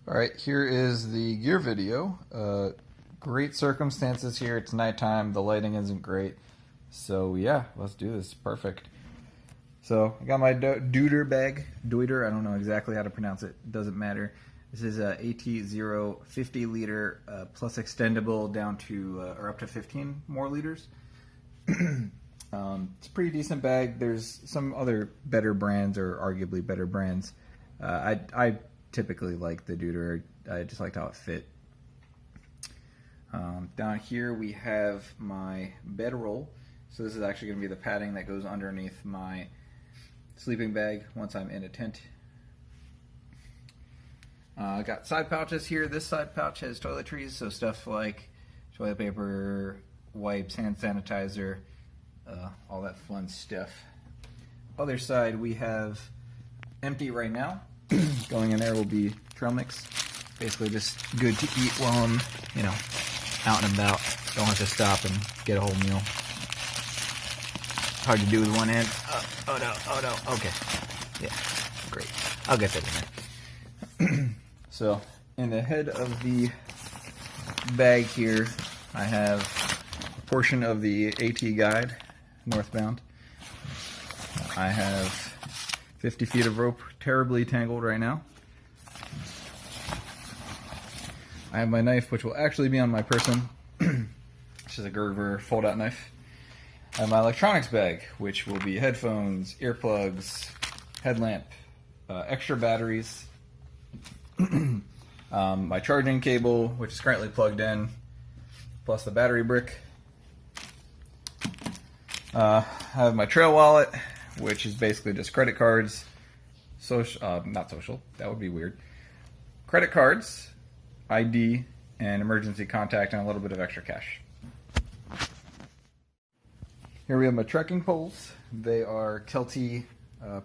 Alright, here is the gear video. Great circumstances here. It's nighttime, the lighting isn't great. So yeah, let's do this. Perfect. So I got my Deuter bag. Deuter, I don't know exactly how to pronounce it. Doesn't matter. This is a AT0 50 liter plus extendable down to or up to 15 more liters. It's a pretty decent bag. There's some other better brands or arguably better brands. I typically like the Deuter. I just liked how it fit. Down here we have my bedroll. So this is actually going to be the padding that goes underneath my sleeping bag once I'm in a tent. I got side pouches here. This side pouch has toiletries, so stuff like toilet paper, wipes, hand sanitizer, all that fun stuff. Other side we have empty right now. Going in there will be trail mix. Basically just good to eat while I'm, out and about. Don't have to stop and get a whole meal. Hard to do with one hand. Oh no, okay. Yeah, great. I'll get that in there. So, in the head of the bag here, I have a portion of the AT guide, northbound. I have 50 feet of rope, terribly tangled right now. I have my knife, which will actually be on my person, which is a Gerber fold-out knife. I have my electronics bag, which will be headphones, earplugs, headlamp, extra batteries, my charging cable, which is currently plugged in, plus the battery brick. I have my trail wallet, which is basically just credit cards, not social, that would be weird. Credit cards, ID, and emergency contact, and a little bit of extra cash. Here we have my trekking poles. They are Kelty,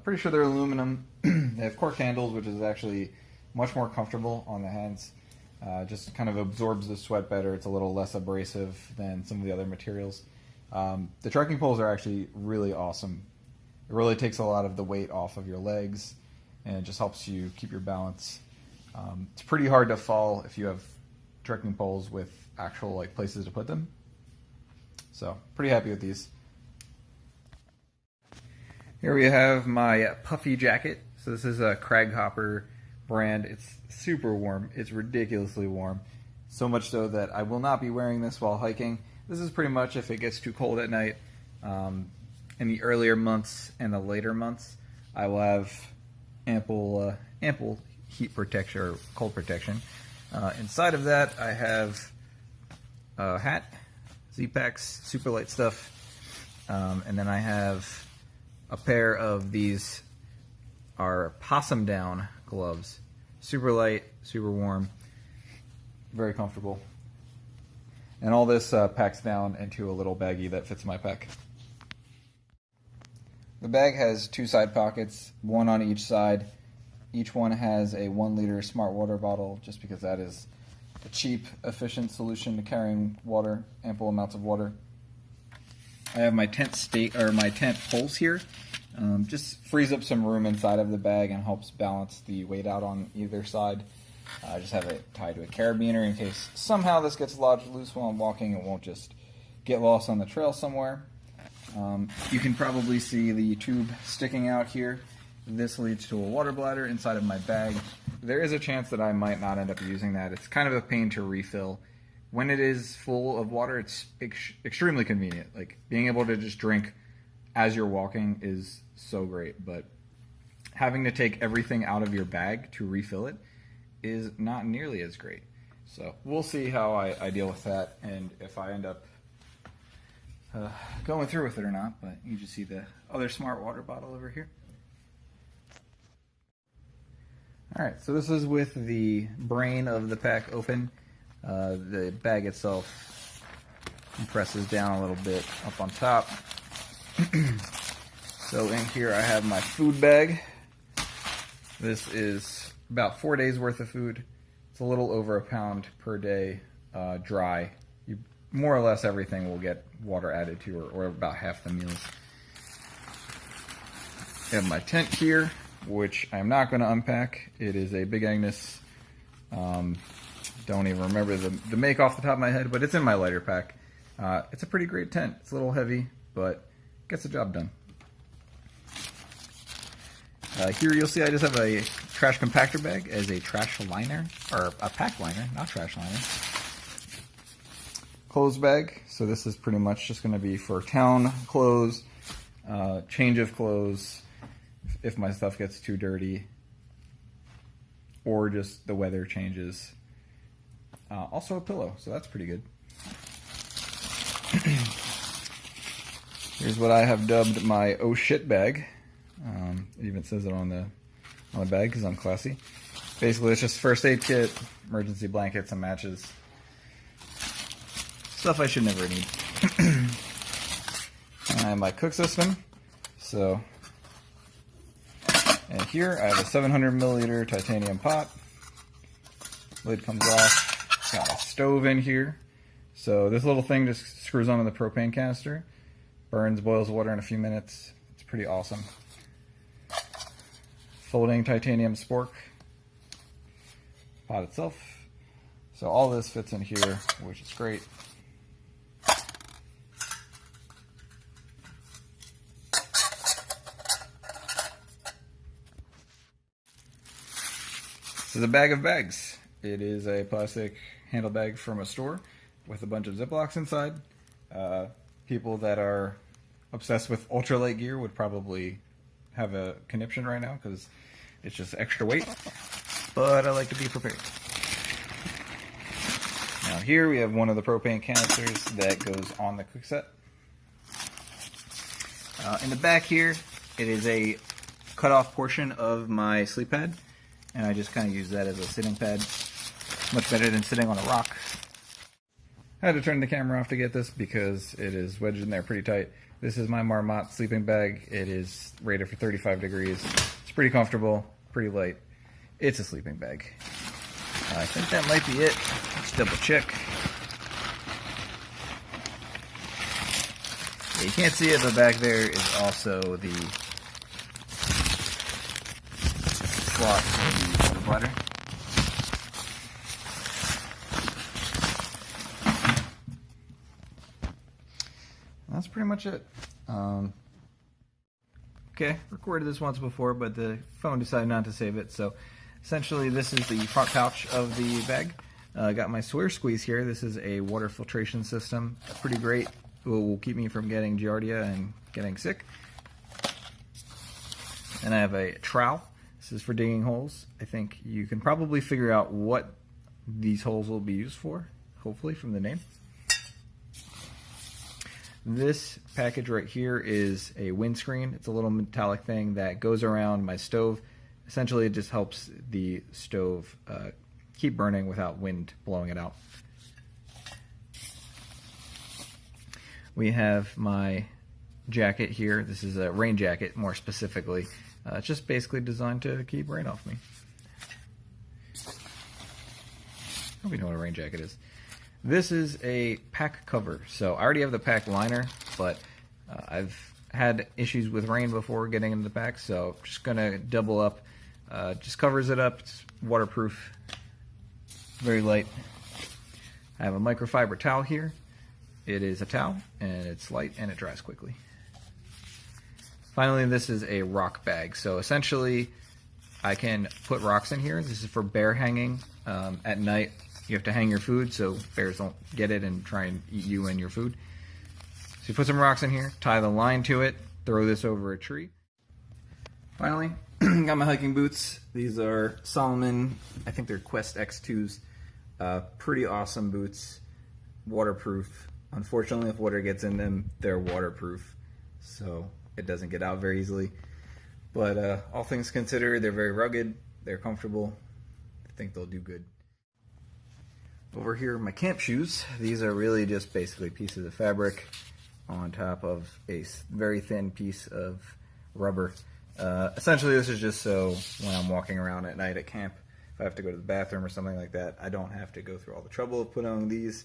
pretty sure they're aluminum. They have cork handles, which is actually much more comfortable on the hands. Just kind of absorbs the sweat better. It's a little less abrasive than some of the other materials. The trekking poles are actually really awesome. It really takes a lot of the weight off of your legs, and it just helps you keep your balance. It's pretty hard to fall if you have trekking poles with actual places to put them. So pretty happy with these. Here we have my puffy jacket. So this is a Craighopper brand. It's super warm. It's ridiculously warm. So much so that I will not be wearing this while hiking. This is pretty much if it gets too cold at night. In the earlier months and the later months, I will have ample heat protection or cold protection. Inside of that, I have a hat, Z-Packs, super light stuff, and then I have a pair of these are possum down gloves. Super light, super warm, very comfortable. And all this packs down into a little baggie that fits my pack. The bag has two side pockets, one on each side. Each one has a 1 liter smart water bottle, just because that is a cheap, efficient solution to carrying water, ample amounts of water. I have my tent poles here. Just frees up some room inside of the bag and helps balance the weight out on either side. I just have it tied to a carabiner in case somehow this gets lodged loose while I'm walking. It won't just get lost on the trail somewhere. You can probably see the tube sticking out here. This leads to a water bladder inside of my bag. There is a chance that I might not end up using that. It's kind of a pain to refill. When it is full of water, it's extremely convenient. Being able to just drink as you're walking is so great, but having to take everything out of your bag to refill it is not nearly as great. So we'll see how I deal with that and if I end up going through with it or not, but you just see the other smart water bottle over here. Alright, so this is with the brain of the pack open. The bag itself compresses down a little bit up on top. So in here I have my food bag. This is about 4 days worth of food. It's a little over a pound per day dry. More or less everything will get water added to, or about half the meals. I have my tent here, which I'm not going to unpack. It is a Big Agnes Don't even remember the make off the top of my head, but it's in my lighter pack. It's a pretty great tent. It's a little heavy, but gets the job done. Here you'll see I just have a trash compactor bag as a trash liner, or a pack liner, not trash liner. Clothes bag, so this is pretty much just going to be for town clothes, change of clothes, if my stuff gets too dirty, or just the weather changes. Also a pillow, so that's pretty good. Here's what I have dubbed my oh shit bag. It even says it on the bag because I'm classy. Basically, it's just first aid kit, emergency blankets, and matches. Stuff I should never need. And I have my cook system. So, and here I have a 700 milliliter titanium pot. Lid comes off. Got a stove in here. So this little thing just screws onto the propane canister. Burns, boils water in a few minutes. It's pretty awesome. Folding titanium spork. Pot itself. So all this fits in here, which is great. This is a bag of bags. It is a plastic handle bag from a store with a bunch of Ziplocs inside. People that are obsessed with ultralight gear would probably have a conniption right now because it's just extra weight, but I like to be prepared. Now here we have one of the propane canisters that goes on the cook set. In the back here, it is a cut off portion of my sleep pad, and I just kind of use that as a sitting pad. Much better than sitting on a rock. I had to turn the camera off to get this because it is wedged in there pretty tight. This is my Marmot sleeping bag. It is rated for 35 degrees. It's pretty comfortable, pretty light. It's a sleeping bag. I think that might be it. Let's double check. Yeah, you can't see it, but back there is also the slot for the bladder. That's pretty much it. Okay, recorded this once before, but the phone decided not to save it. So essentially this is the front pouch of the bag. I got my Swear Squeeze here. This is a water filtration system. Pretty great. It will keep me from getting Giardia and getting sick. And I have a trowel. This is for digging holes. I think you can probably figure out what these holes will be used for, hopefully from the name. This package right here is a windscreen. It's a little metallic thing that goes around my stove. Essentially, it just helps the stove keep burning without wind blowing it out. We have my jacket here. This is a rain jacket, more specifically. It's just basically designed to keep rain off me. Hope you know what a rain jacket is. This is a pack cover. So I already have the pack liner, but I've had issues with rain before getting into the pack, so I'm just gonna double up. Just covers it up. It's waterproof, very light. I have a microfiber towel here. It is a towel, and it's light, and it dries quickly. Finally, this is a rock bag. So essentially, I can put rocks in here. This is for bear hanging. At night, you have to hang your food so bears don't get it and try and eat you and your food. So you put some rocks in here, tie the line to it, throw this over a tree. Finally, got my hiking boots. These are Salomon, I think they're Quest X2s. Pretty awesome boots, waterproof. Unfortunately, if water gets in them, they're waterproof, so it doesn't get out very easily. But all things considered, they're very rugged, they're comfortable. I think they'll do good. Over here, my camp shoes. These are really just basically pieces of fabric on top of a very thin piece of rubber. Essentially, this is just so when I'm walking around at night at camp, if I have to go to the bathroom or something like that, I don't have to go through all the trouble of putting on these.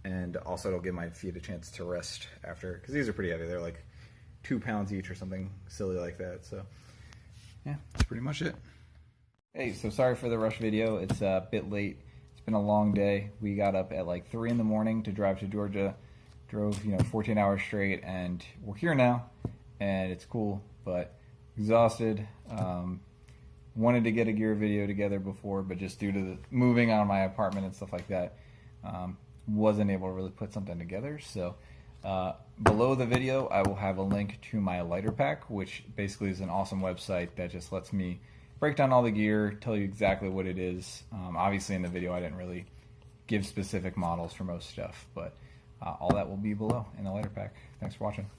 And also, it'll give my feet a chance to rest after, because these are pretty heavy. They're like 2 pounds each or something silly like that. So, yeah, that's pretty much it. Hey, so sorry for the rush video. It's a bit late. It's been a long day. We got up at like 3 in the morning to drive to Georgia. Drove, 14 hours straight, and we're here now, and it's cool, but exhausted. Wanted to get a gear video together before, but just due to the moving out of my apartment and stuff like that, wasn't able to really put something together. So below the video, I will have a link to my lighter pack, which basically is an awesome website that just lets me break down all the gear, tell you exactly what it is. Obviously in the video I didn't really give specific models for most stuff, but all that will be below in the lighter pack. Thanks for watching.